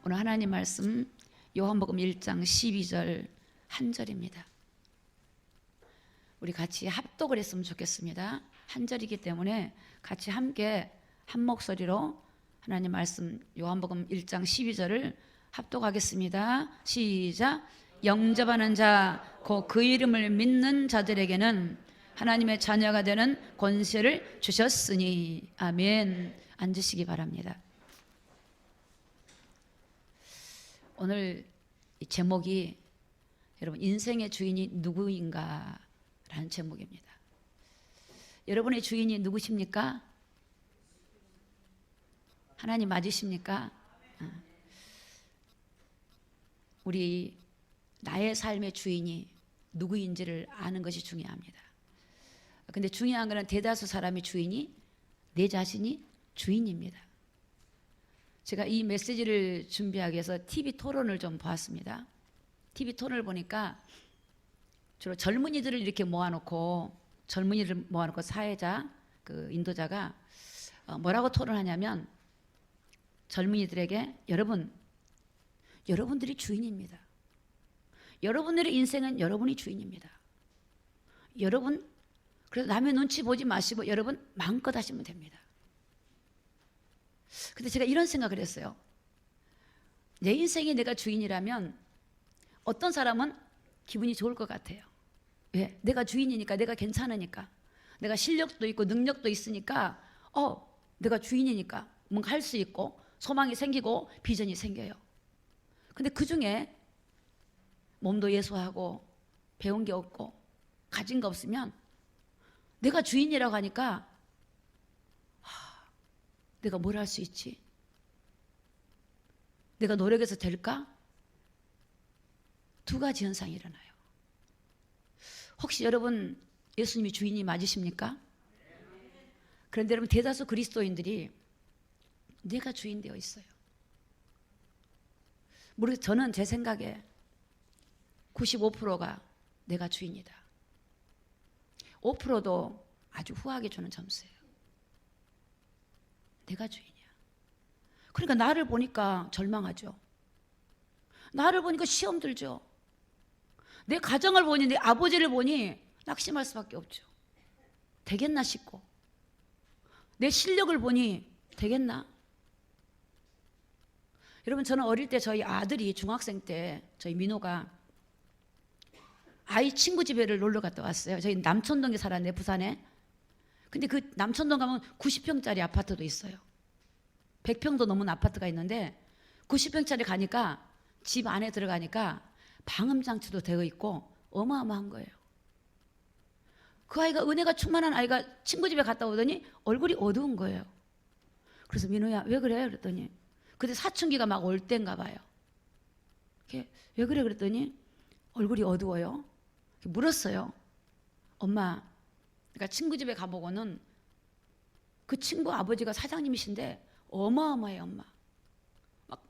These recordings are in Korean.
오늘 하나님 말씀 요한복음 1장 12절 한 절입니다. 우리 같이 합독을 했으면 좋겠습니다. 한 절이기 때문에 같이 함께 한 목소리로 하나님 말씀 요한복음 1장 12절을 합독하겠습니다. 시작. 영접하는 자, 곧 그 이름을 믿는 자들에게는 하나님의 자녀가 되는 권세를 주셨으니. 아멘. 앉으시기 바랍니다. 오늘 이 제목이 여러분 인생의 주인이 누구인가 라는 제목입니다. 여러분의 주인이 누구십니까? 하나님 맞으십니까? 우리 나의 삶의 주인이 누구인지를 아는 것이 중요합니다. 근데 중요한 것은 대다수 사람의 주인이 내 자신이 주인입니다. 제가 이 메시지를 준비하기 위해서 TV 토론을 좀 보았습니다. TV 토론을 보니까 주로 젊은이들을 이렇게 모아놓고 사회자, 그 인도자가 뭐라고 토론하냐면 젊은이들에게 여러분들이 주인입니다. 여러분들의 인생은 여러분이 주인입니다. 여러분, 그래서 남의 눈치 보지 마시고 여러분 마음껏 하시면 됩니다. 근데 제가 이런 생각을 했어요. 내 인생이 내가 주인이라면 어떤 사람은 기분이 좋을 것 같아요. 왜? 내가 주인이니까, 내가 괜찮으니까, 내가 실력도 있고 능력도 있으니까 내가 주인이니까 뭔가 할 수 있고 소망이 생기고 비전이 생겨요. 근데 그 중에 몸도 예소하고 배운 게 없고 가진 거 없으면 내가 주인이라고 하니까 내가 뭘 할 수 있지? 내가 노력해서 될까? 두 가지 현상이 일어나요. 혹시 여러분 예수님이 주인이 맞으십니까? 그런데 여러분 대다수 그리스도인들이 내가 주인 되어 있어요. 모르겠어요. 저는 제 생각에 95%가 내가 주인이다. 5%도 아주 후하게 주는 점수예요. 내가 주인이야. 그러니까 나를 보니까 절망하죠. 나를 보니까 시험 들죠. 내 가정을 보니, 내 아버지를 보니 낙심할 수밖에 없죠. 되겠나 싶고, 내 실력을 보니 되겠나? 여러분, 저는 어릴 때 저희 아들이 중학생 때 저희 민호가 아이 친구 집에를 놀러 갔다 왔어요. 저희 남천동에 살았는데 부산에. 근데 그 남천동 가면 90평짜리 아파트도 있어요. 100평도 넘은 아파트가 있는데 90평짜리 가니까 집 안에 들어가니까 방음장치도 되어 있고 어마어마한 거예요. 그 아이가 은혜가 충만한 아이가 친구 집에 갔다 오더니 얼굴이 어두운 거예요. 그래서 민호야 왜 그래? 그랬더니 그때 사춘기가 막 올 때인가 봐요. 왜 그래? 그랬더니 얼굴이 어두워요. 물었어요. 엄마, 그러니까 친구 집에 가보고는 그 친구 아버지가 사장님이신데 어마어마해요. 엄마 막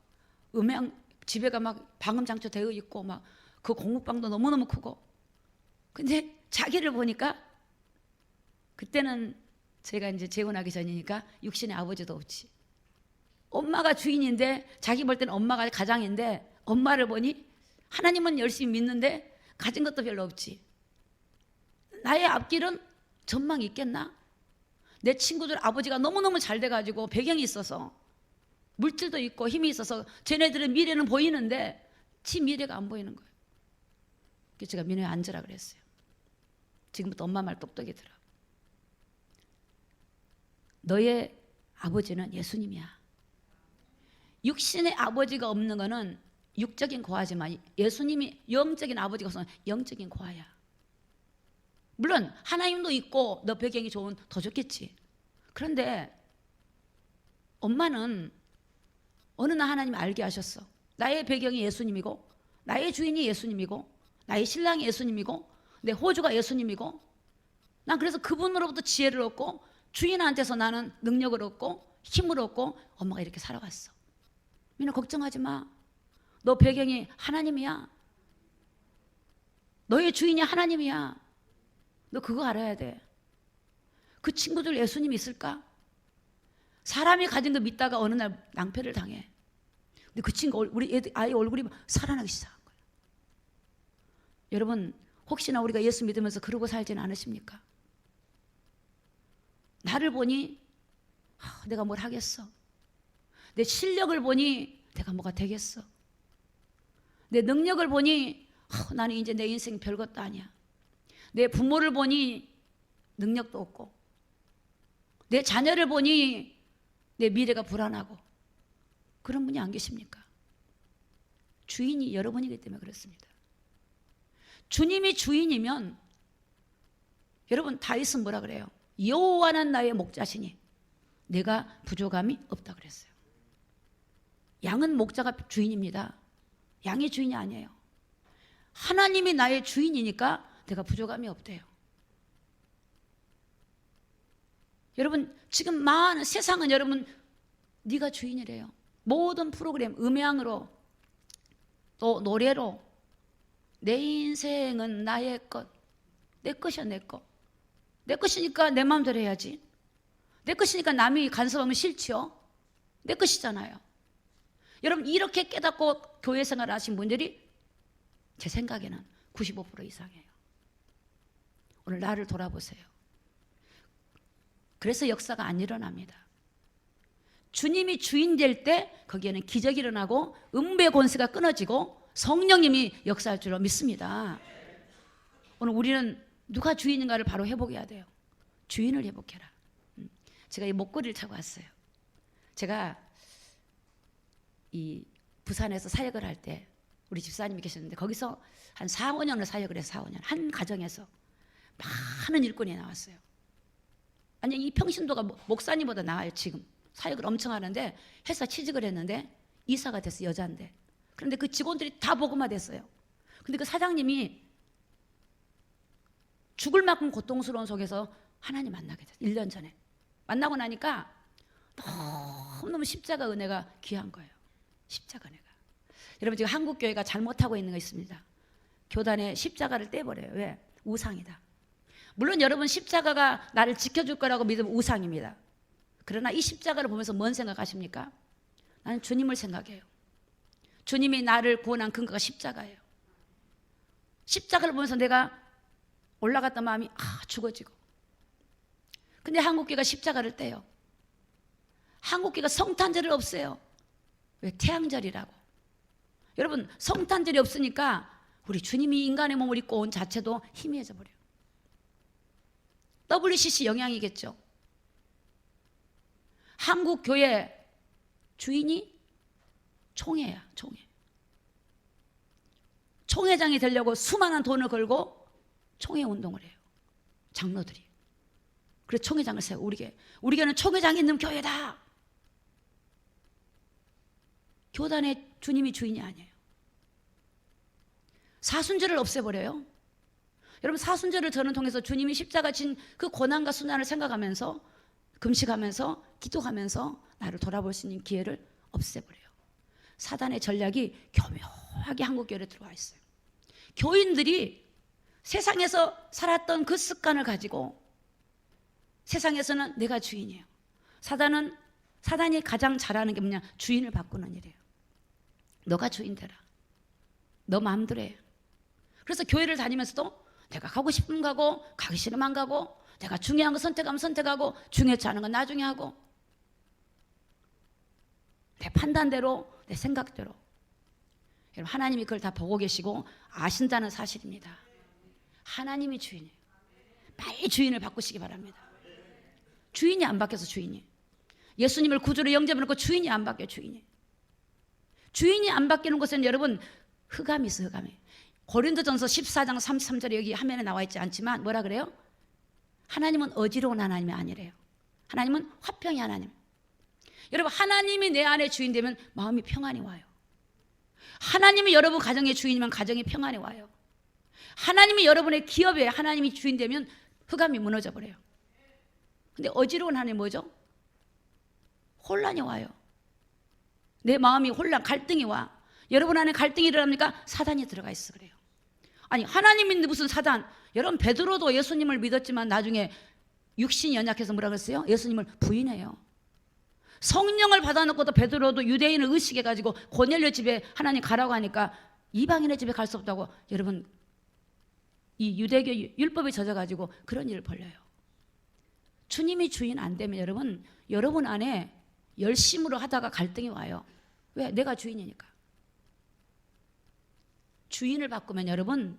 집에가 막 방음장치 되어 있고 막 그 공부방도 너무너무 크고. 근데 자기를 보니까 그때는 제가 이제 재혼하기 전이니까 육신의 아버지도 없지. 엄마가 주인인데 자기 볼 때는 엄마가 가장인데 엄마를 보니 하나님은 열심히 믿는데 가진 것도 별로 없지. 나의 앞길은 전망이 있겠나? 내 친구들 아버지가 너무너무 잘 돼가지고 배경이 있어서 물질도 있고 힘이 있어서 쟤네들의 미래는 보이는데 지 미래가 안 보이는 거예요. 그래서 제가 민호야 앉으라 그랬어요. 지금부터 엄마 말 똑똑히 들어. 너의 아버지는 예수님이야. 육신의 아버지가 없는 거는 육적인 고아지만 예수님이 영적인 아버지가 없으면 영적인 고아야. 물론 하나님도 있고 너 배경이 좋은 더 좋겠지. 그런데 엄마는 어느 날 하나님 알게 하셨어. 나의 배경이 예수님이고 나의 주인이 예수님이고 나의 신랑이 예수님이고 내 호주가 예수님이고 난 그래서 그분으로부터 지혜를 얻고 주인한테서 나는 능력을 얻고 힘을 얻고 엄마가 이렇게 살아왔어. 민호 걱정하지 마. 너 배경이 하나님이야. 너의 주인이 하나님이야. 너 그거 알아야 돼. 그 친구들 예수님 있을까? 사람이 가진 거 믿다가 어느 날 낭패를 당해. 근데 그 친구 우리 아이 얼굴이 살아나기 시작한 거예요. 여러분 혹시나 우리가 예수 믿으면서 그러고 살지는 않으십니까? 나를 보니 내가 뭘 하겠어. 내 실력을 보니 내가 뭐가 되겠어. 내 능력을 보니 나는 이제 내 인생 별것도 아니야. 내 부모를 보니 능력도 없고, 내 자녀를 보니 내 미래가 불안하고, 그런 분이 안 계십니까? 주인이 여러분이기 때문에 그렇습니다. 주님이 주인이면, 여러분 다윗은 뭐라 그래요? 여호와는 나의 목자시니 내가 부족함이 없다 그랬어요. 양은 목자가 주인입니다. 양이 주인이 아니에요. 하나님이 나의 주인이니까 내가 부족함이 없대요. 여러분 지금 많은 세상은 여러분 네가 주인이래요. 모든 프로그램, 음향으로 또 노래로 내 인생은 나의 것, 내 것이야 내 것. 내 것이니까 내 마음대로 해야지. 내 것이니까 남이 간섭하면 싫지요. 내 것이잖아요. 여러분 이렇게 깨닫고 교회 생활을 하신 분들이 제 생각에는 95% 이상이에요. 오늘 나를 돌아보세요. 그래서 역사가 안 일어납니다. 주님이 주인 될 때 거기에는 기적이 일어나고 음부의 권세가 끊어지고 성령님이 역사할 줄로 믿습니다. 오늘 우리는 누가 주인인가를 바로 회복해야 돼요. 주인을 회복해라. 제가 이 목걸이를 차고 왔어요. 제가 이 부산에서 사역을 할 때 우리 집사님이 계셨는데 거기서 한 4, 5년을 사역을 해서 4, 5년 한 가정에서 많은 일꾼이 나왔어요. 아니 이 평신도가 목사님보다 나아요. 지금 사역을 엄청 하는데 회사 취직을 했는데 이사가 됐어요. 여자인데. 그런데 그 직원들이 다 복음화 됐어요. 근데 그 사장님이 죽을 만큼 고통스러운 속에서 하나님 만나게 됐어요. 1년 전에 만나고 나니까 너무너무 십자가 은혜가 귀한 거예요. 십자가 은혜가. 여러분 지금 한국교회가 잘못하고 있는 거 있습니다. 교단에 십자가를 떼버려요. 왜? 우상이다. 물론 여러분 십자가가 나를 지켜줄 거라고 믿으면 우상입니다. 그러나 이 십자가를 보면서 뭔 생각하십니까? 나는 주님을 생각해요. 주님이 나를 구원한 근거가 십자가예요. 십자가를 보면서 내가 올라갔던 마음이 죽어지고. 근데 한국교회가 십자가를 떼요. 한국교회가 성탄절을 없애요. 왜? 태양절이라고. 여러분 성탄절이 없으니까 우리 주님이 인간의 몸을 입고 온 자체도 희미해져 버려요. WCC 영향이겠죠. 한국교회 주인이 총회야. 총회. 총회장이 되려고 수많은 돈을 걸고 총회 운동을 해요. 장로들이. 그래서 총회장을 세워. 우리 교회는 총회장이 있는 교회다. 교단의 주님이 주인이 아니에요. 사순절을 없애버려요. 여러분 사순절을 저는 통해서 주님이 십자가 진 그 고난과 순환을 생각하면서 금식하면서 기도하면서 나를 돌아볼 수 있는 기회를 없애버려요. 사단의 전략이 교묘하게 한국교회에 들어와 있어요. 교인들이 세상에서 살았던 그 습관을 가지고 세상에서는 내가 주인이에요. 사단이 가장 잘하는 게 뭐냐? 주인을 바꾸는 일이에요. 너가 주인 되라. 너 마음대로 해. 그래서 교회를 다니면서도 내가 가고 싶으면 가고 가기 싫으면 안 가고 내가 중요한 거 선택하면 선택하고 중요치 않은 건 나중에 하고 내 판단대로 내 생각대로. 여러분 하나님이 그걸 다 보고 계시고 아신다는 사실입니다. 하나님이 주인이에요. 빨리 주인을 바꾸시기 바랍니다. 주인이 안 바뀌어서 주인이. 예수님을 구주로 영접해놓고 주인이 안 바뀌어요. 주인이 안 바뀌는 곳에는 여러분 흑암이 있어요. 흑암이. 고린도전서 14장 33절에 여기 화면에 나와 있지 않지만 뭐라 그래요? 하나님은 어지러운 하나님이 아니래요. 하나님은 화평의 하나님. 여러분 하나님이 내 안에 주인 되면 마음이 평안이 와요. 하나님이 여러분 가정의 주인이면 가정이 평안이 와요. 하나님이 여러분의 기업에 하나님이 주인 되면 흑암이 무너져 버려요. 근데 어지러운 하나님이 뭐죠? 혼란이 와요. 내 마음이 갈등이 와. 여러분 안에 갈등이 일어납니까? 사단이 들어가 있어 그래요. 아니 하나님인데 무슨 사단? 여러분 베드로도 예수님을 믿었지만 나중에 육신이 연약해서 뭐라 그랬어요? 예수님을 부인해요. 성령을 받아놓고도 베드로도 유대인을 의식해가지고 고넬료 집에 하나님 가라고 하니까 이방인의 집에 갈 수 없다고. 여러분, 이 유대교 율법에 젖어가지고 그런 일을 벌려요. 주님이 주인 안 되면 여러분 안에 열심으로 하다가 갈등이 와요. 왜? 내가 주인이니까. 주인을 바꾸면 여러분,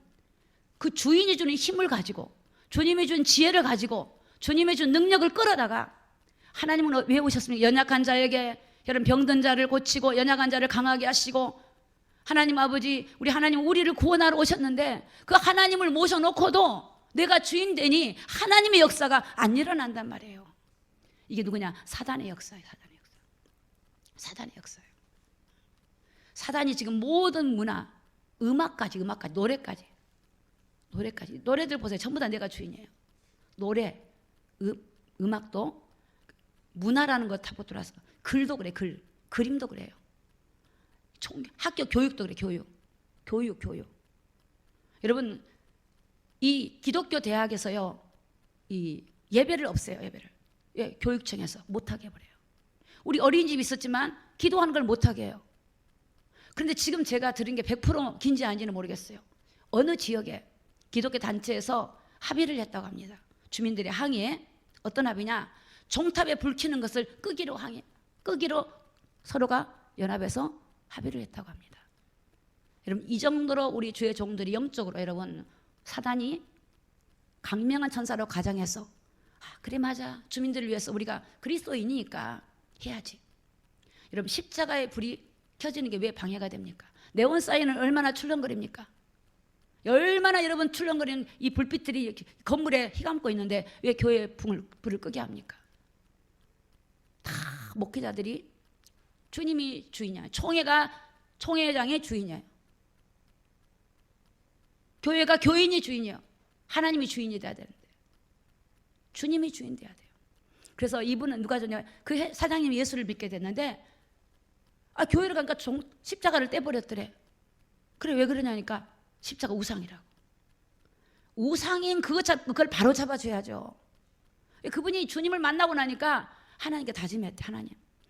그 주인이 주는 힘을 가지고, 주님이 준 지혜를 가지고, 주님이 준 능력을 끌어다가, 하나님은 왜 오셨습니까? 연약한 자에게, 여러분 병든 자를 고치고 연약한 자를 강하게 하시고, 하나님 아버지, 우리 하나님 우리를 구원하러 오셨는데 그 하나님을 모셔놓고도 내가 주인 되니 하나님의 역사가 안 일어난단 말이에요. 이게 누구냐? 사단의 역사예요. 사단의 역사. 사단의 역사예요. 사단이 지금 모든 문화, 음악까지 노래까지 노래들 보세요. 전부 다 내가 주인이에요. 노래, 음악도 문화라는 거 타고 들어와서, 글도 그래, 그림도 그래요. 학교 교육도 그래, 교육. 여러분, 이 기독교 대학에서요, 이 예배를 없애요, 예배를. 예, 교육청에서 못하게 해버려요. 우리 어린이집 있었지만 기도하는 걸 못하게 해요. 그런데 지금 제가 들은 게 100% 긴지 아닌지는 모르겠어요. 어느 지역에 기독교 단체에서 합의를 했다고 합니다. 주민들의 항의에. 어떤 합의냐? 종탑에 불 켜는 것을 끄기로 서로가 연합해서 합의를 했다고 합니다. 여러분, 이 정도로 우리 주의 종들이 영적으로, 여러분, 사단이 강명한 천사로 가장해서, 그래 맞아, 주민들을 위해서 우리가 그리스도인이니까 해야지. 여러분, 십자가의 불이 켜지는 게 왜 방해가 됩니까? 네온 사인은 얼마나 출렁거립니까? 얼마나 여러분 출렁거리는 이 불빛들이 건물에 휘감고 있는데 왜 교회에 불을 끄게 합니까? 다 목회자들이 주님이 주인이야. 총회장의 주인이에요. 교회가 교인이 주인이에요. 하나님이 주인이 돼야 되는데, 주님이 주인 돼야 돼요. 그래서 이분은 누가 줬냐? 그 사장님이 예수를 믿게 됐는데, 교회를 가니까 십자가를 떼버렸더래. 그래, 왜 그러냐니까 십자가 우상이라고. 우상인 그걸 바로 잡아줘야죠. 그분이 주님을 만나고 나니까 하나님께 다짐했대. 하나님,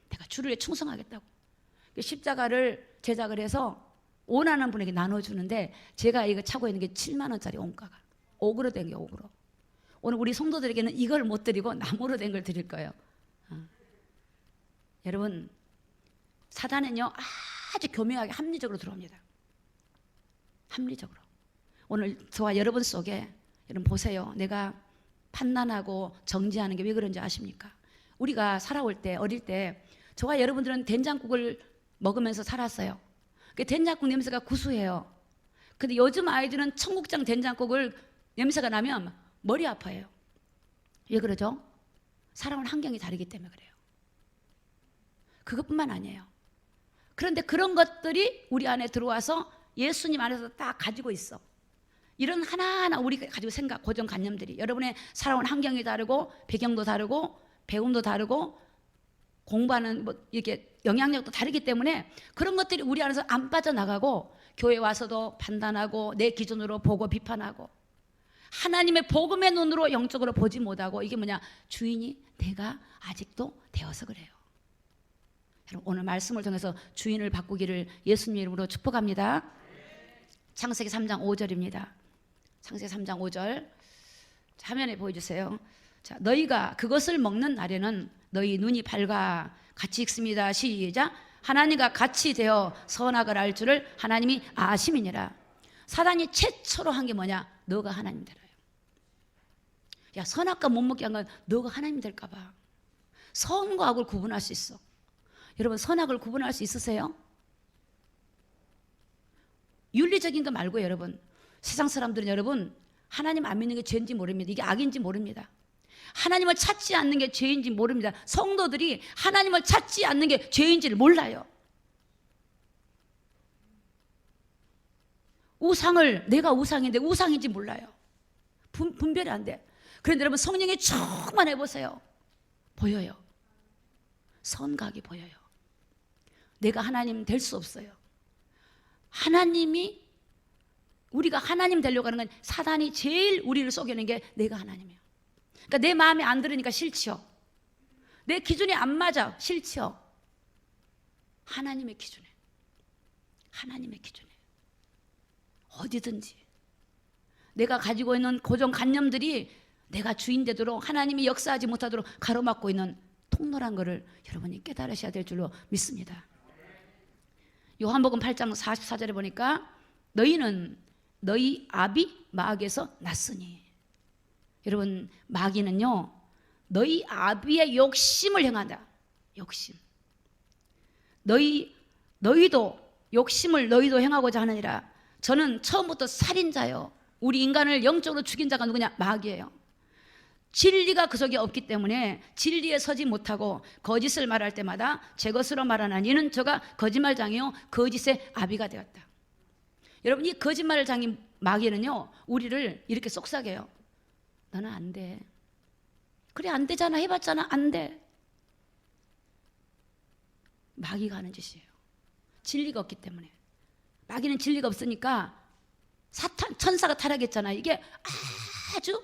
내가 주를 위해 충성하겠다고. 십자가를 제작을 해서 원하는 분에게 나눠주는데, 제가 이거 차고 있는 게 7만 원짜리 원가가. 옥으로 된 게 옥으로. 오늘 우리 성도들에게는 이걸 못 드리고 나무로 된 걸 드릴 거예요. 여러분, 사단은요 아주 교묘하게 합리적으로 들어옵니다. 합리적으로. 오늘 저와 여러분 속에, 여러분 보세요. 내가 판단하고 정지하는 게 왜 그런지 아십니까? 우리가 살아올 때, 어릴 때 저와 여러분들은 된장국을 먹으면서 살았어요. 된장국 냄새가 구수해요. 근데 요즘 아이들은 청국장 된장국을 냄새가 나면 머리 아파해요. 왜 그러죠? 살아온 환경이 다르기 때문에 그래요. 그것뿐만 아니에요. 그런데 그런 것들이 우리 안에 들어와서 예수님 안에서 딱 가지고 있어. 이런 하나하나 우리가 가지고 생각, 고정관념들이, 여러분의 살아온 환경이 다르고 배경도 다르고 배움도 다르고 공부하는 이렇게 영향력도 다르기 때문에 그런 것들이 우리 안에서 안 빠져나가고, 교회 와서도 판단하고 내 기준으로 보고 비판하고 하나님의 복음의 눈으로 영적으로 보지 못하고, 이게 뭐냐? 주인이 내가 아직도 되어서 그래요. 여러분, 오늘 말씀을 통해서 주인을 바꾸기를 예수님 이름으로 축복합니다. 창세기 3장 5절입니다. 창세기 3장 5절 화면에 보여주세요. 자, 너희가 그것을 먹는 날에는 너희 눈이 밝아. 같이 읽습니다. 시작. 하나님과 같이 되어 선악을 알 줄을 하나님이 아심이니라. 사단이 최초로 한 게 뭐냐? 너가 하나님 되라요. 야, 선악과 못 먹게 한 건 너가 하나님 될까 봐. 선과 악을 구분할 수 있어. 여러분, 선악을 구분할 수 있으세요? 윤리적인 거 말고, 여러분, 세상 사람들은 여러분 하나님 안 믿는 게 죄인지 모릅니다. 이게 악인지 모릅니다. 하나님을 찾지 않는 게 죄인지 모릅니다. 성도들이 하나님을 찾지 않는 게 죄인지를 몰라요. 내가 우상인데 우상인지 몰라요. 분별이 안 돼. 그런데 여러분, 성령에 충만해 보세요. 보여요. 선각이 보여요. 내가 하나님 될 수 없어요. 하나님이, 우리가 하나님 되려고 하는 건 사단이 제일 우리를 속이는 게 내가 하나님이에요. 그러니까 내 마음에 안 들으니까 싫지요. 내 기준이 안 맞아. 싫지요. 하나님의 기준에, 하나님의 기준에 어디든지 내가 가지고 있는 고정관념들이 내가 주인 되도록, 하나님이 역사하지 못하도록 가로막고 있는 통로란 것을 여러분이 깨달으셔야 될 줄로 믿습니다. 요한복음 8장 44절에 보니까 너희는 너희 아비 마귀에서 났으니, 여러분 마귀는요 너희 아비의 욕심을 행한다. 욕심. 너희도 욕심을 너희도 행하고자 하느니라. 저는 처음부터 살인자요, 우리 인간을 영적으로 죽인 자가 누구냐? 마귀예요. 진리가 그 속에 없기 때문에 진리에 서지 못하고 거짓을 말할 때마다 제 것으로 말하나 이는 저가 거짓말장이요 거짓의 아비가 되었다. 여러분, 이 거짓말장인 마귀는요 우리를 이렇게 속삭여요. 너는 안 돼. 그래 안 되잖아, 해봤잖아, 안 돼. 마귀가 하는 짓이에요. 진리가 없기 때문에. 마귀는 진리가 없으니까 사탄, 천사가 타락했잖아. 이게 아주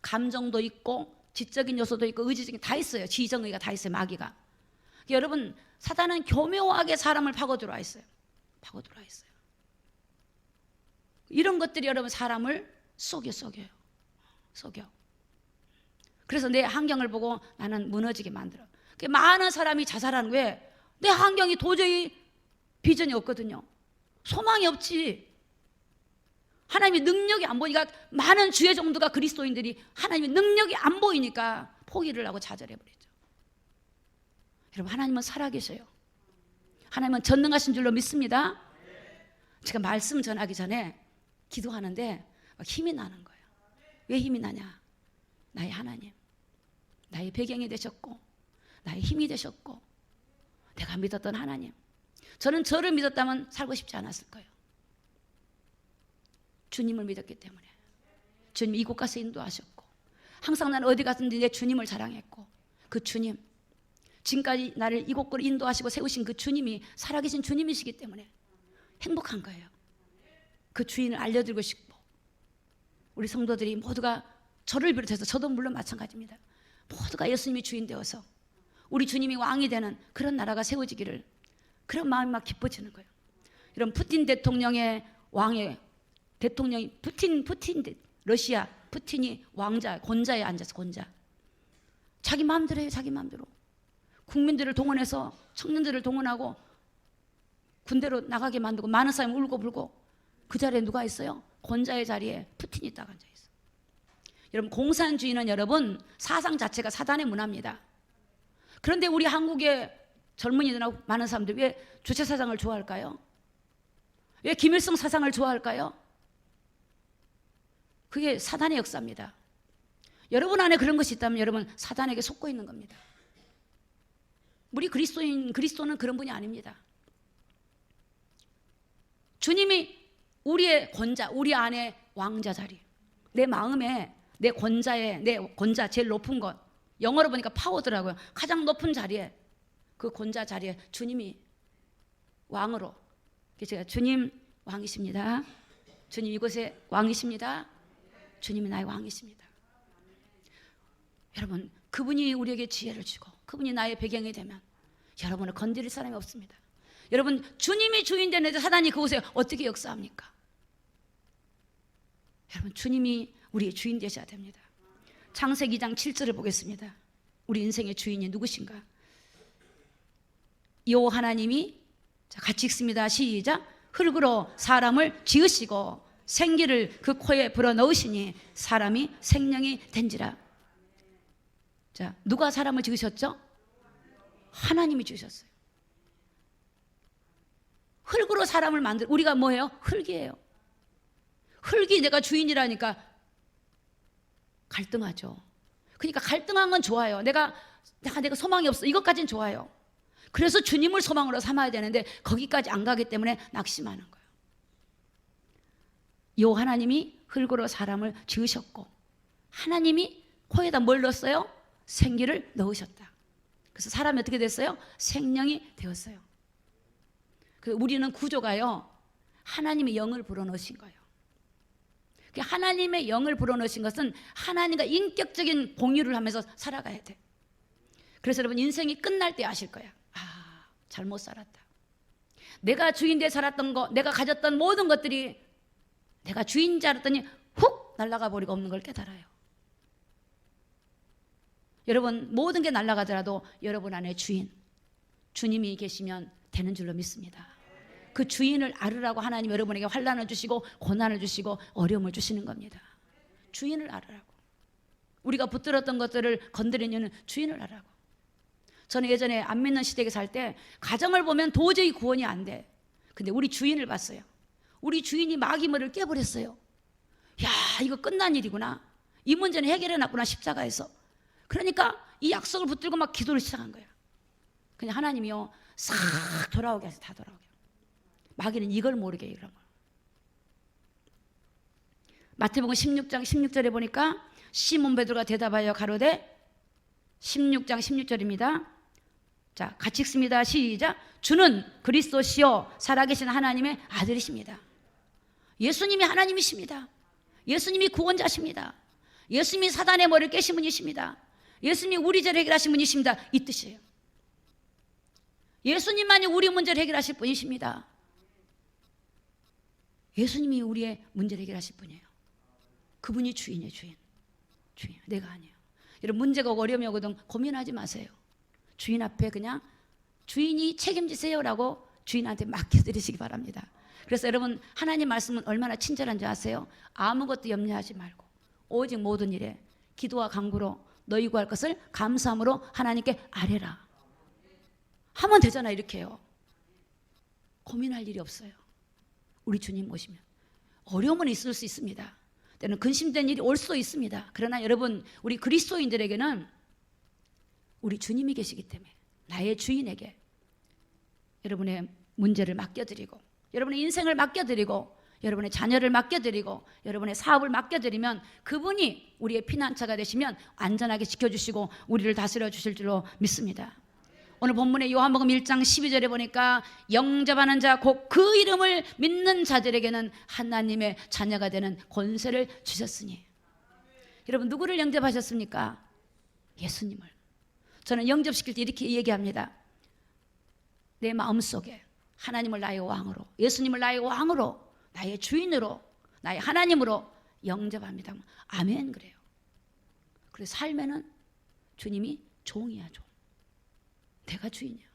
감정도 있고 지적인 요소도 있고 의지적인 다 있어요. 지정의가 다 있어요. 마귀가. 여러분, 사탄은 교묘하게 사람을 파고 들어와 있어요. 파고 들어와 있어요. 이런 것들이 여러분 사람을 속여요. 속여. 그래서 내 환경을 보고 나는 무너지게 만들어. 많은 사람이 자살하는 왜? 내 환경이 도저히 비전이 없거든요. 소망이 없지. 하나님의 능력이 안 보니까 많은 주의 종도가 그리스도인들이 하나님의 능력이 안 보이니까 포기를 하고 좌절해버리죠. 여러분, 하나님은 살아계셔요. 하나님은 전능하신 줄로 믿습니다. 제가 말씀 전하기 전에 기도하는데 막 힘이 나는 거예요. 왜 힘이 나냐? 나의 하나님, 나의 배경이 되셨고 나의 힘이 되셨고 내가 믿었던 하나님. 저는 저를 믿었다면 살고 싶지 않았을 거예요. 주님을 믿었기 때문에. 주님이 이곳 가서 인도하셨고 항상 나는 어디 갔든지 내 주님을 자랑했고, 그 주님, 지금까지 나를 이곳으로 인도하시고 세우신 그 주님이 살아계신 주님이시기 때문에 행복한 거예요. 그 주인을 알려드리고 싶고, 우리 성도들이 모두가 저를 비롯해서 저도 물론 마찬가지입니다. 모두가 예수님이 주인 되어서 우리 주님이 왕이 되는 그런 나라가 세워지기를, 그런 마음이 막 기뻐지는 거예요. 여러분, 푸틴 대통령의 왕의 대통령이 푸틴 러시아 푸틴이 왕자 권자에 앉아서 권자, 자기 마음대로 해요. 자기 마음대로 국민들을 동원해서 청년들을 동원하고 군대로 나가게 만들고 많은 사람이 울고불고 그 자리에 누가 있어요? 권자의 자리에 푸틴이 딱 앉아 있어요. 여러분, 공산주의는 여러분 사상 자체가 사단의 문화입니다. 그런데 우리 한국의 젊은이들하고 많은 사람들이 왜 주체사상을 좋아할까요? 왜 김일성 사상을 좋아할까요? 그게 사단의 역사입니다. 여러분 안에 그런 것이 있다면 여러분 사단에게 속고 있는 겁니다. 우리 그리스도는 그런 분이 아닙니다. 주님이 우리의 권자, 우리 안에 왕자 자리, 내 마음에 내 권자 제일 높은 것, 영어로 보니까 파워더라고요. 가장 높은 자리에, 그 권자 자리에 주님이 왕으로, 제가 주님 왕이십니다. 주님 이곳에 왕이십니다. 주님이 나의 왕이십니다. 여러분, 그분이 우리에게 지혜를 주고 그분이 나의 배경이 되면 여러분을 건드릴 사람이 없습니다. 여러분, 주님이 주인 되는데 사단이 그곳에 어떻게 역사합니까? 여러분, 주님이 우리의 주인 되셔야 됩니다. 창세기 2장 7절을 보겠습니다. 우리 인생의 주인이 누구신가? 여호와 하나님이, 자, 같이 읽습니다. 시작. 흙으로 사람을 지으시고 생기를 그 코에 불어넣으시니 사람이 생명이 된지라. 자, 누가 사람을 지으셨죠? 하나님이 지으셨어요. 흙으로 사람을 만들, 우리가 뭐예요? 흙이에요. 흙이 내가 주인이라니까 갈등하죠. 그러니까 갈등한 건 좋아요. 내가 소망이 없어, 이것까지는 좋아요. 그래서 주님을 소망으로 삼아야 되는데 거기까지 안 가기 때문에 낙심하는 거예요. 여호와 하나님이 흙으로 사람을 지으셨고 하나님이 코에다 뭘 넣었어요? 생기를 넣으셨다. 그래서 사람이 어떻게 됐어요? 생명이 되었어요. 그래서 우리는 구조가요, 하나님의 영을 불어넣으신 거예요. 하나님의 영을 불어넣으신 것은 하나님과 인격적인 공유를 하면서 살아가야 돼. 그래서 여러분 인생이 끝날 때 아실 거야. 아, 잘못 살았다. 내가 주인 돼 살았던 거, 내가 가졌던 모든 것들이 내가 주인 줄 알았더니 훅 날아가 버리고 없는 걸 깨달아요. 여러분 모든 게 날아가더라도 여러분 안에 주님이 계시면 되는 줄로 믿습니다. 그 주인을 알으라고 하나님 여러분에게 환난을 주시고 고난을 주시고 어려움을 주시는 겁니다. 주인을 알으라고. 우리가 붙들었던 것들을 건드리는 주인을 알으라고. 저는 예전에 안 믿는 시댁에 살 때 가정을 보면 도저히 구원이 안 돼. 근데 우리 주인을 봤어요. 우리 주인이 마귀머리를 깨버렸어요. 야, 이거 끝난 일이구나. 이 문제는 해결해놨구나, 십자가에서. 그러니까 이 약속을 붙들고 막 기도를 시작한 거야. 그냥 하나님이요 싹 돌아오게 해서 다 돌아오게. 마귀는 이걸 모르게 이런 걸. 마태복음 16장 16절에 보니까 시몬 베드로가 대답하여 가로되 16장 16절입니다. 자, 같이 읽습니다. 시작. 주는 그리스도시요 살아계신 하나님의 아들이십니다. 예수님이 하나님이십니다. 예수님이 구원자십니다. 예수님이 사단의 머리를 깨신 분이십니다. 예수님이 우리 죄를 해결하신 분이십니다. 이 뜻이에요. 예수님만이 우리 문제를 해결하실 분이십니다. 예수님이 우리의 문제를 해결하실 분이에요. 그분이 주인이에요. 주인. 내가 아니에요. 여러분 문제가 오고 어려움이 오거든 고민하지 마세요. 주인 앞에 그냥 주인이 책임지세요라고 주인한테 맡겨드리시기 바랍니다. 그래서 여러분 하나님 말씀은 얼마나 친절한지 아세요? 아무것도 염려하지 말고 오직 모든 일에 기도와 간구로 너희 구할 것을 감사함으로 하나님께 아뢰라 하면 되잖아. 이렇게요. 고민할 일이 없어요. 우리 주님 모시면 어려움은 있을 수 있습니다. 때는 근심된 일이 올 수도 있습니다. 그러나 여러분 우리 그리스도인들에게는 우리 주님이 계시기 때문에 나의 주인에게 여러분의 문제를 맡겨드리고 여러분의 인생을 맡겨드리고 여러분의 자녀를 맡겨드리고 여러분의 사업을 맡겨드리면 그분이 우리의 피난처가 되시면 안전하게 지켜주시고 우리를 다스려 주실 줄로 믿습니다. 오늘 본문의 요한복음 1장 12절에 보니까 영접하는 자 곧 그 이름을 믿는 자들에게는 하나님의 자녀가 되는 권세를 주셨으니. 여러분 누구를 영접하셨습니까? 예수님을. 저는 영접시킬 때 이렇게 얘기합니다. 내 마음속에 하나님을 나의 왕으로, 예수님을 나의 왕으로, 나의 주인으로, 나의 하나님으로 영접합니다. 아멘 그래요. 그래서 삶에는 주님이 종이야. 종. 내가 주인이야.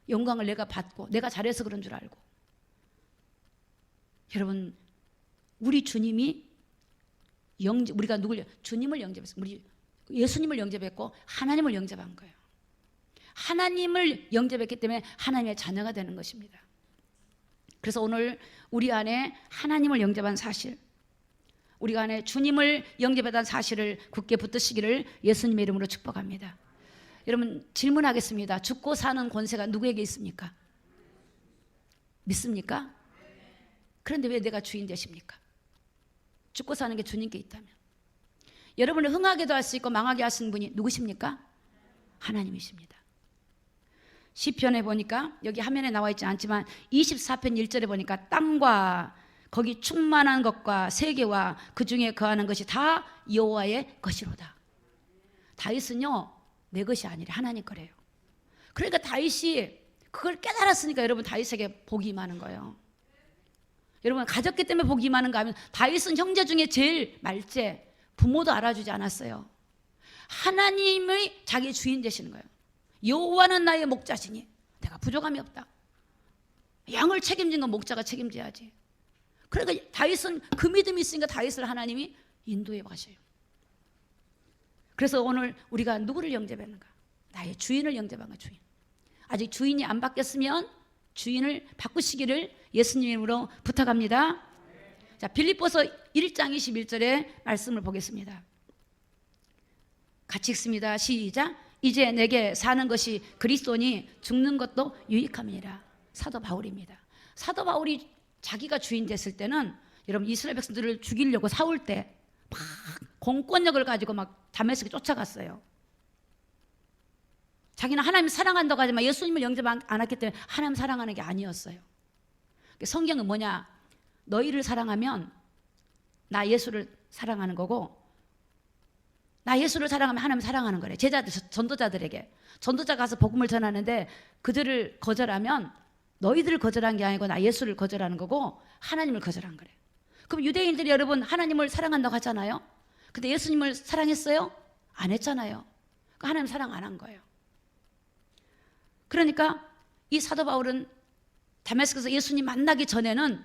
영광을 내가 받고 내가 잘해서 그런 줄 알고. 여러분 우리 주님이 우리가 누굴 주님을 영접했어요. 우리 예수님을 영접했고 하나님을 영접한 거예요. 하나님을 영접했기 때문에 하나님의 자녀가 되는 것입니다. 그래서 오늘 우리 안에 하나님을 영접한 사실, 우리가 안에 주님을 영접했다는 사실을 굳게 붙드시기를 예수님의 이름으로 축복합니다. 여러분 질문하겠습니다. 죽고 사는 권세가 누구에게 있습니까? 믿습니까? 그런데 왜 내가 주인 되십니까? 죽고 사는 게 주님께 있다면. 여러분을 흥하게도 할 수 있고 망하게 하시는 분이 누구십니까? 하나님이십니다. 시편에 보니까 여기 화면에 나와 있지 않지만 24편 1절에 보니까 땅과 거기 충만한 것과 세계와 그 중에 거하는 것이 다 여호와의 것이로다. 다윗은요 내 것이 아니라 하나님 거래요. 그러니까 다윗이 그걸 깨달았으니까 여러분 다윗에게 복이 많은 거예요. 여러분 가졌기 때문에 복이 많은가 하면 다윗은 형제 중에 제일 말제, 부모도 알아주지 않았어요. 하나님의 자기 주인 되시는 거예요. 여호와는 나의 목자시니 내가 부족함이 없다. 양을 책임진 건 목자가 책임져야지. 그러니까 다윗은 그 믿음이 있으니까 다윗을 하나님이 인도해 가셔요. 그래서 오늘 우리가 누구를 영접했는가? 나의 주인을 영접한 거야. 주인. 아직 주인이 안 바뀌었으면 주인을 바꾸시기를 예수님 이름으로 부탁합니다. 자, 빌립보서 1장 21절의 말씀을 보겠습니다. 같이 읽습니다. 시작. 이제 내게 사는 것이 그리스도니 죽는 것도 유익함이니라. 사도 바울입니다. 사도 바울이 자기가 주인 됐을 때는 여러분 이스라엘 백성들을 죽이려고 사울 때 막 공권력을 가지고 막 다메섹에 쫓아갔어요. 자기는 하나님 사랑한다고 하지만 예수님을 영접 안 했기 때문에 하나님 사랑하는 게 아니었어요. 성경은 뭐냐? 너희를 사랑하면 나 예수를 사랑하는 거고 나 예수를 사랑하면 하나님 사랑하는 거래. 제자들, 전도자들에게. 전도자 가서 복음을 전하는데 그들을 거절하면 너희들을 거절한 게 아니고 나 예수를 거절하는 거고 하나님을 거절한 거래. 그럼 유대인들이 여러분 하나님을 사랑한다고 하잖아요. 근데 예수님을 사랑했어요? 안 했잖아요. 그러니까 하나님 사랑 안 한 거예요. 그러니까 이 사도 바울은 다메섹에서 예수님 만나기 전에는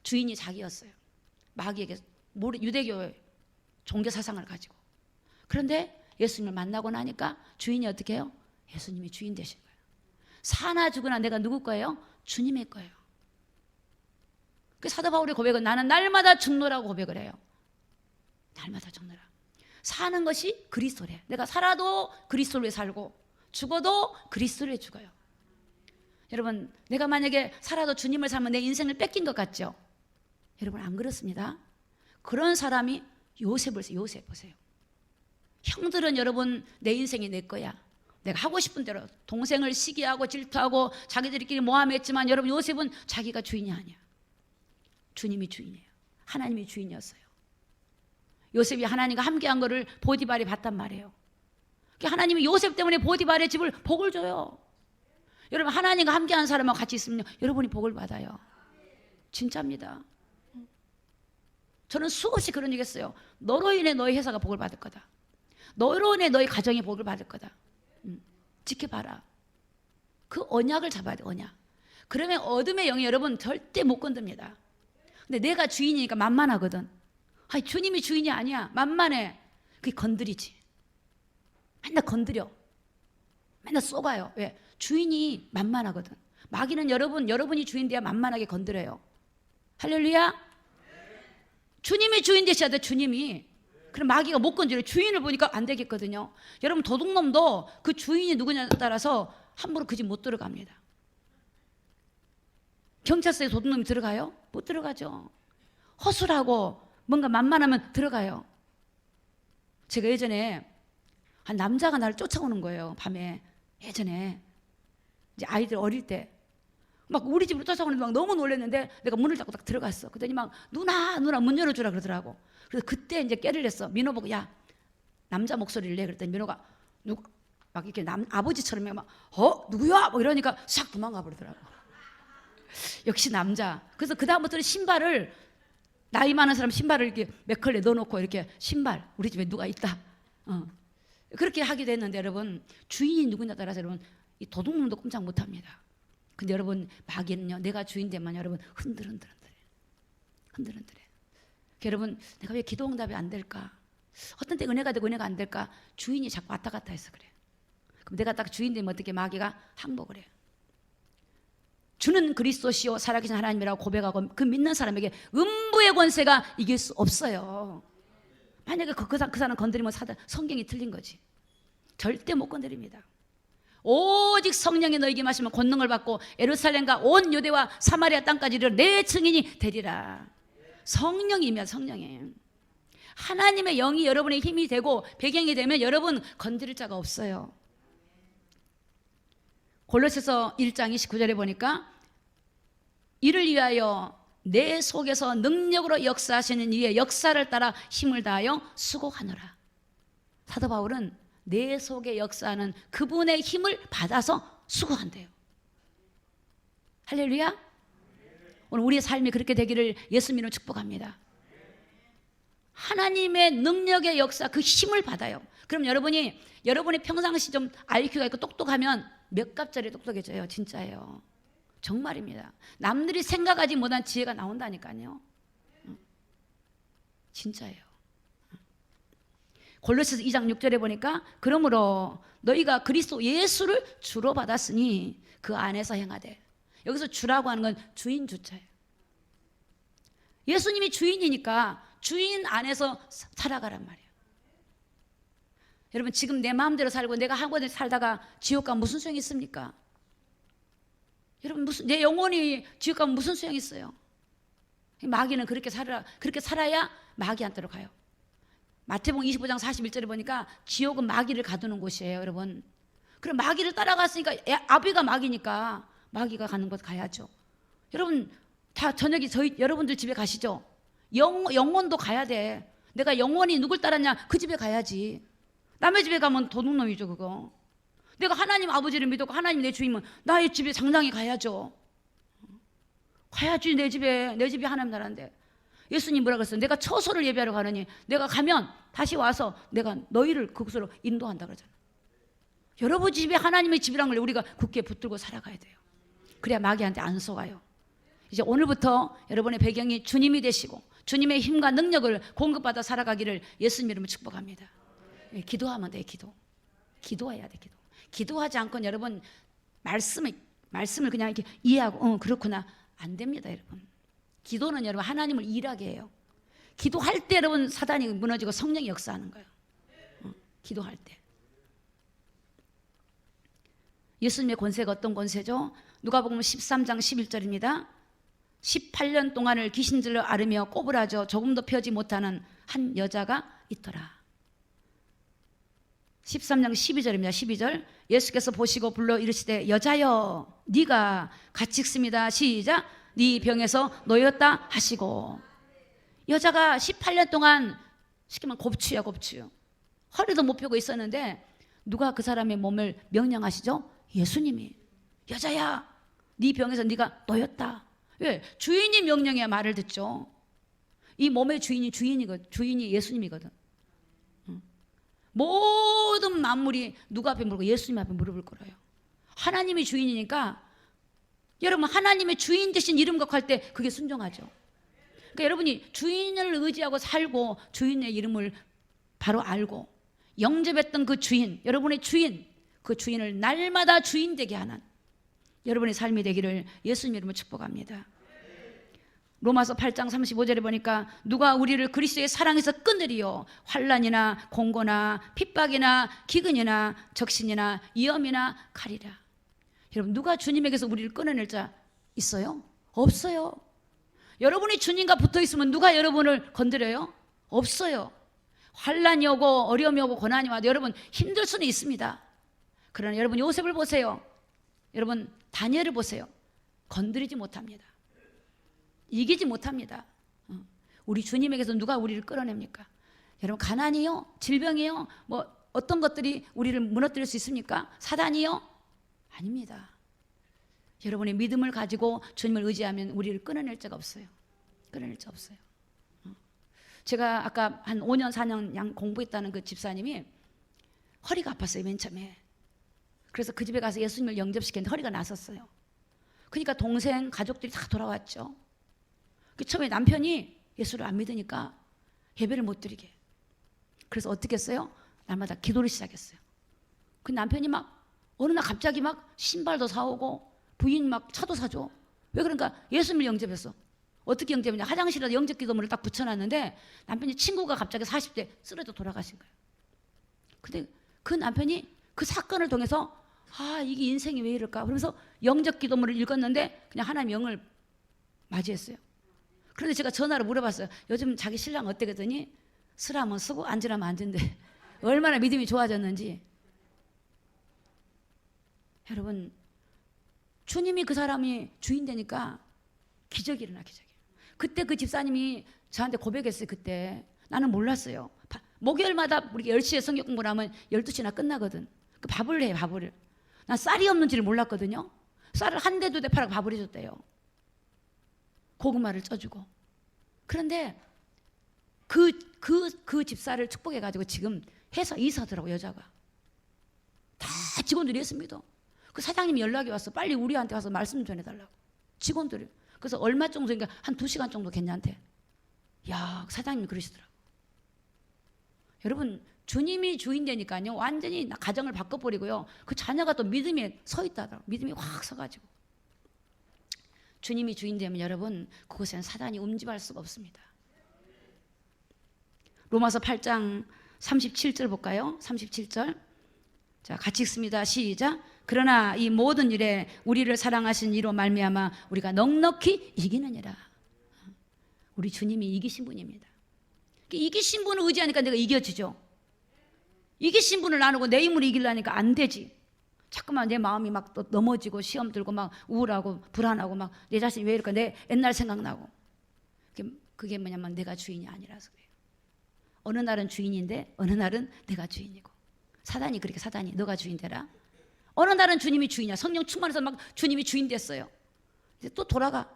주인이 자기였어요. 마귀에게, 유대교의 종교 사상을 가지고. 그런데 예수님을 만나고 나니까 주인이 어떻게 해요? 예수님이 주인 되신 거예요. 사나 죽으나 내가 누구 거예요? 주님의 거예요. 그 사도 바울의 고백은 나는 날마다 죽노라고 고백을 해요. 날마다 죽노라. 사는 것이 그리스도래. 내가 살아도 그리스도를 위해 살고 죽어도 그리스도를 위해 죽어요. 여러분, 내가 만약에 살아도 주님을 살면 내 인생을 뺏긴 것 같죠? 여러분, 안 그렇습니다. 그런 사람이 요셉을 요셉 보세요. 형들은 여러분 내 인생이 내 거야. 내가 하고 싶은 대로 동생을 시기하고 질투하고 자기들끼리 모함했지만 여러분 요셉은 자기가 주인이 아니야. 주님이 주인이에요. 하나님이 주인이었어요. 요셉이 하나님과 함께한 거를 보디발이 봤단 말이에요. 하나님이 요셉 때문에 보디발의 집을 복을 줘요. 여러분 하나님과 함께한 사람하고 같이 있으면 여러분이 복을 받아요. 진짜입니다. 저는 수없이 그런 얘기 했어요. 너로 인해 너희 회사가 복을 받을 거다. 너로 인해 너희 가정이 복을 받을 거다. 지켜봐라. 그 언약을 잡아야 돼. 언약. 그러면 어둠의 영이 여러분 절대 못 건듭니다. 근데 내가 주인이니까 만만하거든. 아니, 주님이 주인이 아니야. 만만해. 그게 건드리지. 맨날 건드려. 맨날 쏘가요. 왜? 주인이 만만하거든. 마귀는 여러분이 주인 돼야 만만하게 건드려요. 할렐루야. 주님이 주인 되셔야 돼. 주님이. 그럼 마귀가 못 건드려요. 주인을 보니까 안 되겠거든요. 여러분 도둑놈도 그 주인이 누구냐에 따라서 함부로 그 집 못 들어갑니다. 경찰서에 도둑놈이 들어가요? 못 들어가죠. 허술하고 뭔가 만만하면 들어가요. 제가 예전에 한 남자가 나를 쫓아오는 거예요. 밤에. 예전에 이제 아이들 어릴 때 막 우리 집으로 쫓아오는데 막 너무 놀랐는데 내가 문을 닫고 딱 들어갔어. 그랬더니 막 누나 문 열어주라 그러더라고. 그래서 그때 이제 깨를 냈어. 민호 보고 야 남자 목소리를 내. 그랬더니 민호가 누구 막 이렇게 아버지처럼 막 누구야? 뭐 이러니까 싹 도망가 버리더라고. 역시 남자. 그래서 그 다음부터는 신발을 나이 많은 사람 신발을 이렇게 맥컬에 넣어놓고 이렇게 신발 우리 집에 누가 있다. 그렇게 하기도 했는데 여러분 주인이 누구냐에 따라서 여러분 이 도둑놈도 꼼짝 못합니다. 근데 여러분 마귀는요 내가 주인 되면 여러분 흔들흔들해. 여러분 내가 왜 기도 응답이 안 될까? 어떤 때 은혜가 되고 은혜가 안 될까? 주인이 자꾸 왔다 갔다 해서 그래. 그럼 내가 딱 주인 되면 어떻게 마귀가 항복을 해. 주는 그리스도시요 살아계신 하나님이라고 고백하고 그 믿는 사람에게 음부의 권세가 이길 수 없어요. 만약에 그 사람 건드리면 성경이 틀린 거지. 절대 못 건드립니다. 오직 성령이 너에게 마시면 권능을 받고 예루살렘과 온 유대와 사마리아 땅까지 이르러 내 증인이 되리라. 성령이면 성령이 하나님의 영이 여러분의 힘이 되고 배경이 되면 여러분 건드릴 자가 없어요. 골로새서 1장 29절에 보니까 이를 위하여 내 속에서 능력으로 역사하시는 이의 역사를 따라 힘을 다하여 수고하노라. 사도 바울은 내 속에 역사하는 그분의 힘을 받아서 수고한대요. 할렐루야. 오늘 우리의 삶이 그렇게 되기를 예수 믿으며 축복합니다. 하나님의 능력의 역사 그 힘을 받아요. 그럼 여러분이 평상시 좀 IQ가 있고 똑똑하면 몇 갑짜리 똑똑해져요. 진짜예요. 정말입니다. 남들이 생각하지 못한 지혜가 나온다니까요. 진짜예요. 골로새서 2장 6절에 보니까 그러므로 너희가 그리스도 예수를 주로 받았으니 그 안에서 행하되. 여기서 주라고 하는 건 주인 주차예요. 예수님이 주인이니까 주인 안에서 살아가란 말이에요. 여러분 지금 내 마음대로 살고 내가 하고 살다가 지옥 가면 무슨 소용이 있습니까? 여러분 내 영혼이 지옥 가면 무슨 소용이 있어요? 마귀는 그렇게 살아야 마귀한테로 가요. 마태복음 25장 41절에 보니까 지옥은 마귀를 가두는 곳이에요, 여러분. 그럼 마귀를 따라갔으니까 아비가 마귀니까 마귀가 가는 곳 가야죠. 여러분 다 저녁에 여러분들 집에 가시죠? 영혼도 가야 돼. 내가 영원히 누굴 따랐냐? 그 집에 가야지. 남의 집에 가면 도둑놈이죠 그거. 내가 하나님 아버지를 믿었고 하나님 내 주임은 나의 집에 장장히 가야죠. 가야지. 내 집이 하나님 나라인데. 예수님 뭐라 그랬어요? 내가 처소를 예비하러 가느니 내가 가면 다시 와서 내가 너희를 그곳으로 인도한다 그러잖아요. 여러분 집에 하나님의 집이란 걸 우리가 굳게 붙들고 살아가야 돼요. 그래야 마귀한테 안 속아요. 이제 오늘부터 여러분의 배경이 주님이 되시고 주님의 힘과 능력을 공급받아 살아가기를 예수님 이름으로 축복합니다. 기도하면 돼. 기도해야 돼. 기도하지 않고는 여러분 말씀을 그냥 이렇게 이해하고 그렇구나 안 됩니다. 여러분 기도는 여러분 하나님을 일하게 해요. 기도할 때 여러분 사단이 무너지고 성령이 역사하는 거예요. 기도할 때 예수님의 권세가 어떤 권세죠? 누가복음 13장 11절입니다. 18년 동안을 귀신들로 앓으며 꼬부라져 조금도 펴지 못하는 한 여자가 있더라. 13장 12절입니다. 12절 예수께서 보시고 불러 이르시되 여자여 네가 같이 있습니다. 시작. 네 병에서 놓였다 하시고. 여자가 18년 동안 쉽게 말하면 곱추야 곱추. 허리도 못 펴고 있었는데 누가 그 사람의 몸을 명령하시죠? 예수님이. 여자야 네 병에서 네가 놓였다. 왜? 주인이 명령해야 말을 듣죠. 이 몸의 주인이 예수님이거든. 모든 만물이 누가 앞에 물고 예수님 앞에 무릎을 꿇어요. 하나님이 주인이니까 여러분 하나님의 주인 되신 이름 곡할 때 그게 순종하죠. 그러니까 여러분이 주인을 의지하고 살고 주인의 이름을 바로 알고 영접했던 그 주인, 여러분의 주인, 그 주인을 날마다 주인 되게 하는 여러분의 삶이 되기를 예수님 이름으로 축복합니다. 로마서 8장 35절에 보니까 누가 우리를 그리스도의 사랑에서 끊으리요? 환난이나 공고나 핍박이나 기근이나 적신이나 위험이나 칼이라. 여러분 누가 주님에게서 우리를 끊어낼 자 있어요? 없어요. 여러분이 주님과 붙어 있으면 누가 여러분을 건드려요? 없어요. 환난이 오고 어려움이 오고 고난이 와도 여러분 힘들 수는 있습니다. 그러나 여러분 요셉을 보세요. 여러분 다니엘을 보세요. 건드리지 못합니다. 이기지 못합니다. 우리 주님에게서 누가 우리를 끌어냅니까? 여러분 가난이요? 질병이요? 뭐 어떤 것들이 우리를 무너뜨릴 수 있습니까? 사단이요? 아닙니다. 여러분의 믿음을 가지고 주님을 의지하면 우리를 끊어낼 자가 없어요. 끊어낼 자 없어요. 제가 아까 한 5년 4년 공부했다는 그 집사님이 허리가 아팠어요. 맨 처음에. 그래서 그 집에 가서 예수님을 영접시켰는데 허리가 나섰어요. 그러니까 동생 가족들이 다 돌아왔죠. 처음에 남편이 예수를 안 믿으니까 예배를 못 드리게. 그래서 어떻게 했어요? 날마다 기도를 시작했어요. 그 남편이 막 어느 날 갑자기 막 신발도 사오고 부인 막 차도 사줘. 왜 그런가? 예수님을 영접했어. 어떻게 영접했냐? 화장실에다 영접 기도문을 딱 붙여놨는데 남편이 친구가 갑자기 40대 쓰러져 돌아가신 거예요. 근데 그 남편이 그 사건을 통해서 이게 인생이 왜 이럴까? 그러면서 영접 기도문을 읽었는데 그냥 하나님 영을 맞이했어요. 그런데 제가 전화로 물어봤어요. 요즘 자기 신랑 어때? 그랬더니 쓰라면 쓰고 앉으라면 앉은데 얼마나 믿음이 좋아졌는지. 여러분 주님이 그 사람이 주인 되니까 기적이 일어나. 기적이. 그때 그 집사님이 저한테 고백했어요. 그때 나는 몰랐어요. 목요일마다 우리 10시에 성경 공부를 하면 12시나 끝나거든. 그 밥을 해. 밥을. 난 쌀이 없는지를 몰랐거든요. 쌀을 한 대 두 대 팔아서 밥을 해줬대요. 고구마를 쪄주고. 그런데 그 집사를 축복해가지고 지금 회사 이사더라고. 여자가 다 직원들이 했습니다. 그 사장님이 연락이 왔어. 빨리 우리한테 와서 말씀 전해달라고. 직원들이. 그래서 얼마 정도인가 한 2시간 정도 괜찮대. 야, 사장님이 그러시더라고. 여러분 주님이 주인 되니까요 완전히 가정을 바꿔버리고요. 그 자녀가 또 믿음에 서 있다더라고. 믿음이 확 서가지고. 주님이 주인 되면 여러분 그곳에는 사단이 움직할 수가 없습니다. 로마서 8장 37절 볼까요? 37절. 자, 같이 읽습니다. 시작. 그러나 이 모든 일에 우리를 사랑하신 이로 말미암아 우리가 넉넉히 이기느니라. 우리 주님이 이기신 분입니다. 이기신 분을 의지하니까 내가 이겨지죠. 이기신 분을 나누고 내 힘으로 이기려니까 안 되지. 자꾸만 내 마음이 막 또 넘어지고 시험 들고 막 우울하고 불안하고 막 내 자신이 왜 이럴까 내 옛날 생각나고. 그게 뭐냐면 내가 주인이 아니라서 그래요. 어느 날은 주인인데 어느 날은 내가 주인이고. 사단이 그렇게 사단이 너가 주인 되라. 어느 날은 주님이 주인이야. 성령 충만해서 막 주님이 주인 됐어요. 이제 또 돌아가.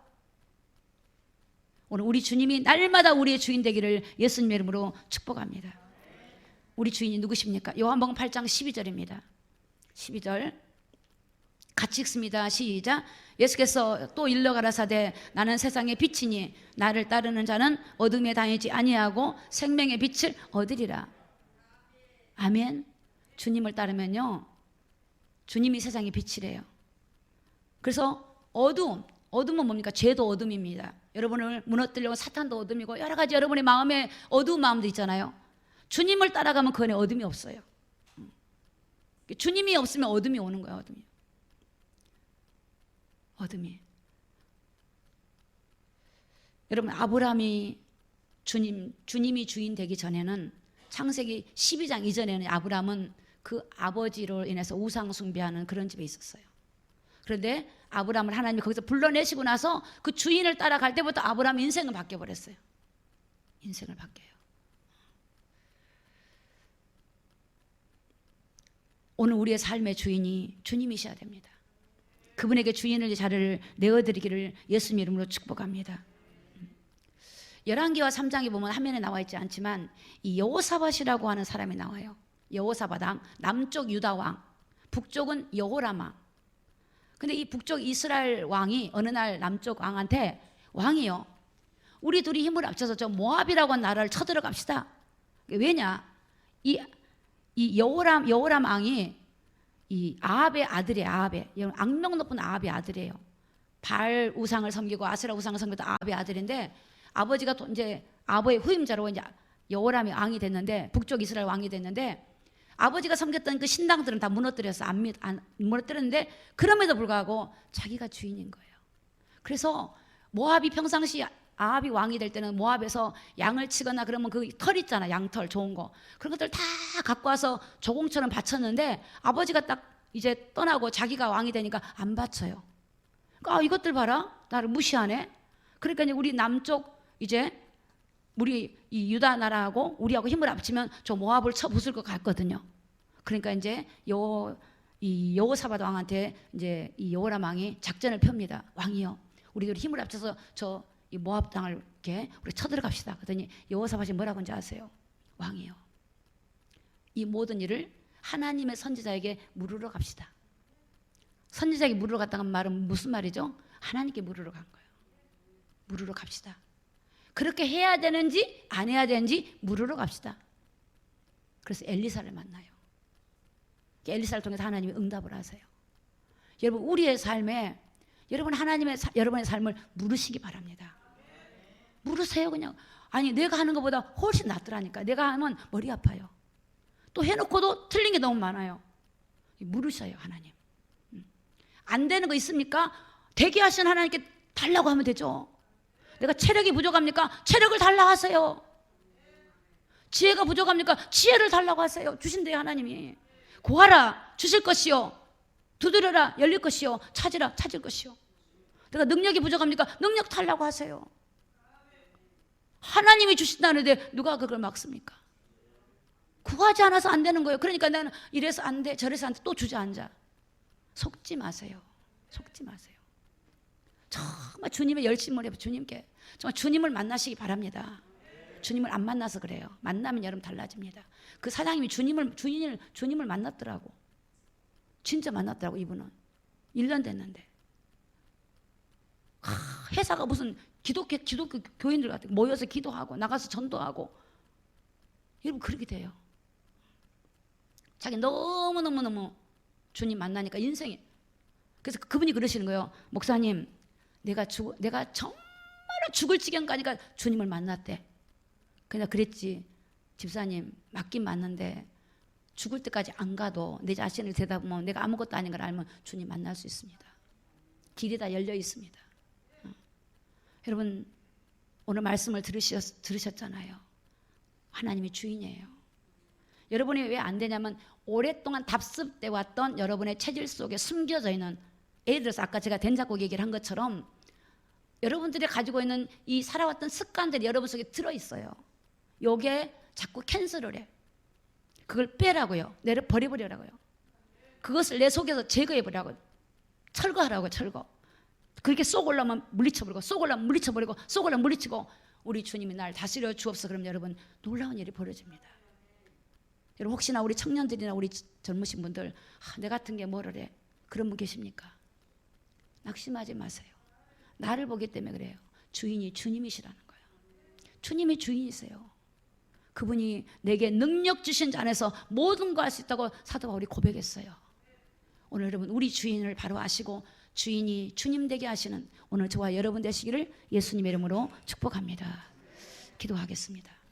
오늘 우리 주님이 날마다 우리의 주인 되기를 예수님의 이름으로 축복합니다. 우리 주인이 누구십니까? 요한복음 8장 12절입니다. 12절 같이 읽습니다. 시작. 예수께서 또 일러 가라사대 나는 세상의 빛이니 나를 따르는 자는 어둠에 다니지 아니하고 생명의 빛을 얻으리라. 아멘. 주님을 따르면요, 주님이 세상의 빛이래요. 그래서 어둠은 뭡니까? 죄도 어둠입니다. 여러분을 무너뜨리려고 사탄도 어둠이고 여러 가지 여러분의 마음에 어두운 마음도 있잖아요. 주님을 따라가면 그 안에 어둠이 없어요. 주님이 없으면 어둠이 오는 거예요. 어둠이. 여러분, 아브라함이 주님이 주인 되기 전에는, 창세기 12장 이전에는 아브라함은 그 아버지로 인해서 우상 숭배하는 그런 집에 있었어요. 그런데 아브라함을 하나님이 거기서 불러내시고 나서 그 주인을 따라갈 때부터 아브라함 인생을 바뀌어버렸어요. 인생을 바뀌어요. 오늘 우리의 삶의 주인이 주님이셔야 됩니다. 그분에게 주인의 자리를 내어드리기를 예수님 이름으로 축복합니다. 열왕기와 3장에 보면 화면에 나와 있지 않지만 이 여호사밧이라고 하는 사람이 나와요. 여호사밧 왕, 남쪽 유다 왕, 북쪽은 여호람 왕. 근데 이 북쪽 이스라엘 왕이 어느 날 남쪽 왕한테, 왕이요, 우리 둘이 힘을 합쳐서 저 모압이라고 하는 나라를 쳐들어갑시다. 왜냐? 이 여호람 왕이 이 아합의 아들이에요. 아합의, 악명 높은 아합의 아들이에요. 발 우상을 섬기고 아세라 우상을 섬기던 아합의 아들인데, 아버지가 이제 아버의 후임자로 이제 여호람이 왕이 됐는데, 북쪽 이스라엘 왕이 됐는데, 아버지가 섬겼던 그 신당들은 다 무너뜨려서 안 무너뜨렸는데, 그럼에도 불구하고 자기가 주인인 거예요. 그래서 모압이 평상시 아합이 왕이 될 때는 모압에서 양을 치거나 그러면 그 털 있잖아, 양털 좋은 거, 그런 것들 다 갖고 와서 조공처럼 바쳤는데, 아버지가 딱 이제 떠나고 자기가 왕이 되니까 안 바쳐요. 그러니까 이것들 봐라, 나를 무시하네. 그러니까 이제 우리 남쪽 이제 우리 이 유다 나라하고 우리하고 힘을 합치면 저 모압을 쳐 부술 것 같거든요. 그러니까 이제 이 여호사밧 왕한테 이제 이 여호람 왕이 작전을 펴니다. 왕이요, 우리들이 힘을 합쳐서 저 이 모압 땅을 이렇게 우리 쳐들어갑시다. 그랬더니 여호사밧이 뭐라고 하는지 아세요? 왕이요, 이 모든 일을 하나님의 선지자에게 물으러 갑시다. 선지자에게 물으러 갔다는 말은 무슨 말이죠? 하나님께 물으러 간 거예요. 물으러 갑시다. 그렇게 해야 되는지 안 해야 되는지 물으러 갑시다. 그래서 엘리사를 만나요. 엘리사를 통해서 하나님이 응답을 하세요. 여러분, 우리의 삶에 여러분 여러분의 삶을 물으시기 바랍니다. 물으세요. 그냥. 아니, 내가 하는 것보다 훨씬 낫더라니까. 내가 하면 머리 아파요. 또 해놓고도 틀린 게 너무 많아요. 물으셔요. 하나님. 안 되는 거 있습니까? 되게 하신 하나님께 달라고 하면 되죠. 내가 체력이 부족합니까? 체력을 달라고 하세요. 지혜가 부족합니까? 지혜를 달라고 하세요. 주신대요, 하나님이. 구하라, 주실 것이요. 두드려라, 열릴 것이요. 찾으라, 찾을 것이요. 내가 능력이 부족합니까? 능력 달라고 하세요. 하나님이 주신다는데 누가 그걸 막습니까? 구하지 않아서 안 되는 거예요. 그러니까 나는 이래서 안 돼, 저래서 안 돼, 또 주저앉아. 속지 마세요. 속지 마세요. 정말 주님의 열심을 해요. 주님께 정말 주님을 만나시기 바랍니다. 주님을 안 만나서 그래요. 만나면 여러분 달라집니다. 그 사장님이 주님을 만났더라고. 진짜 만났더라고. 이분은 1년 됐는데, 회사가 무슨 기독교 교인들 같아. 모여서 기도하고 나가서 전도하고. 여러분, 그렇게 돼요. 자기 너무너무 주님 만나니까 인생이. 그래서 그분이 그러시는 거예요. 목사님, 내가 정말로 죽을 지경 가니까 주님을 만났대. 그냥 그랬지. 집사님, 맞긴 맞는데 죽을 때까지 안 가도 내 자신을 되다보면 내가 아무것도 아닌 걸 알면 주님 만날 수 있습니다. 길이 다 열려 있습니다. 여러분, 오늘 말씀을 들으셨잖아요. 하나님이 주인이에요. 여러분이 왜 안 되냐면, 오랫동안 답습돼 왔던 여러분의 체질 속에 숨겨져 있는, 예를 들어서 아까 제가 된장국 얘기를 한 것처럼 여러분들이 가지고 있는 이 살아왔던 습관들이 여러분 속에 들어있어요. 요게 자꾸 캔슬을 해. 그걸 빼라고요. 내려 버려버리라고요. 그것을 내 속에서 제거해버리라고. 철거하라고. 철거. 그렇게 쏙 올라오면 물리쳐버리고, 쏙 올라오면 물리쳐버리고, 쏙 올라오면 물리치고, 우리 주님이 날 다스려 주옵소서. 그럼 여러분 놀라운 일이 벌어집니다. 여러분 혹시나 우리 청년들이나 우리 젊으신 분들, 내 같은 게 뭐를 해? 그런 분 계십니까? 낙심하지 마세요. 나를 보기 때문에 그래요. 주인이 주님이시라는 거예요. 주님이 주인이세요. 그분이 내게 능력 주신 자 안에서 모든 거 할 수 있다고 사도 바울이 고백했어요. 오늘 여러분 우리 주인을 바로 아시고 주인이 주님 되게 하시는 오늘 저와 여러분 되시기를 예수님의 이름으로 축복합니다. 기도하겠습니다.